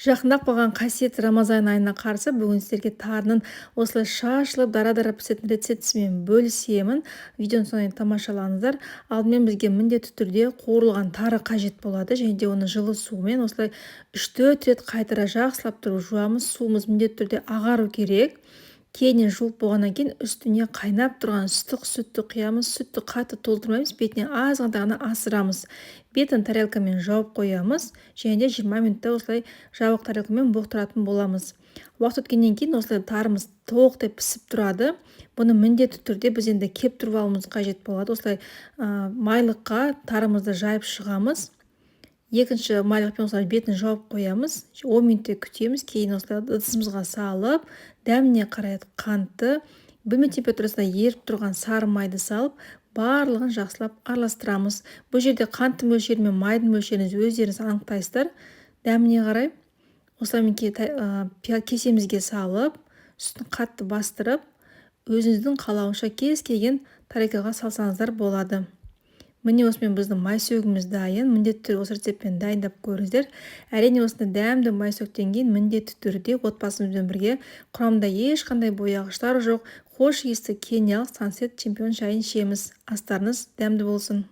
Жақындап қалған қасиетті Рамазан айына қарсы бүгін сіздерге тарының осылай шашылып дара-дара пісетін рецептісімен бөлісемін. Видеоны соңына тамашалаңыздар. Алдымен бізге міндетті түрде қуырылған тары қажет болады, және де оны жылы сумен осылай 3-4 рет қайтара жақсылап тұрып жуамыз. Суымыз міндетті түрде ағару керек. Кейіннен жуып болғаннан кейін үстіне қайнап тұрған ыстық сүтті құямыз. Сүтті қатты толтырмаймыз, бетіне азғантай ғана асырамыз. Бетін тарелкамен жауып қоямыз, және де 20 минутта осылай жабық тарелкамен бұқтыратын боламыз. Уақыт өткеннен кейін осылай тарымыз толықтай пісіп тұрады. Бұны міндетті түрде біз енді кептіріп алуымыз қажет болады. Осылай майлыққа тарымызды жайып шығамыз. Екінші майлықпен осылай бетін жауып қоямыз. 10 минутте күтеміз. Кейін осылай ыдысымызға салып, дәміне қарай қантты, бөлме температурасында еріп тұрған сары майды салып, барлығын жақсылап араластырамыз. Бұл жерде қанттың мөлшері мен майдың мөлшерін өздеріңіз анықтайсыздар. Дәміне қарай осылай кесемізге салып, үстін қатты бастырып, өзіңіздің қалауынша кез келген тарелкаға салсаңыздар болады. Міне осымен біздің майсөгіміз дайын. Міндетті түрде осы рецептпен дайындап көріңіздер. Әрине осында дәмді майсөктен кейін міндетті түрде отбасымызбен бірге құрамында ешқандай бояғыштар жоқ, хош иісті кениялық Сансет чемпион шайын ішеміз. Астарыңыз дәмді болсын.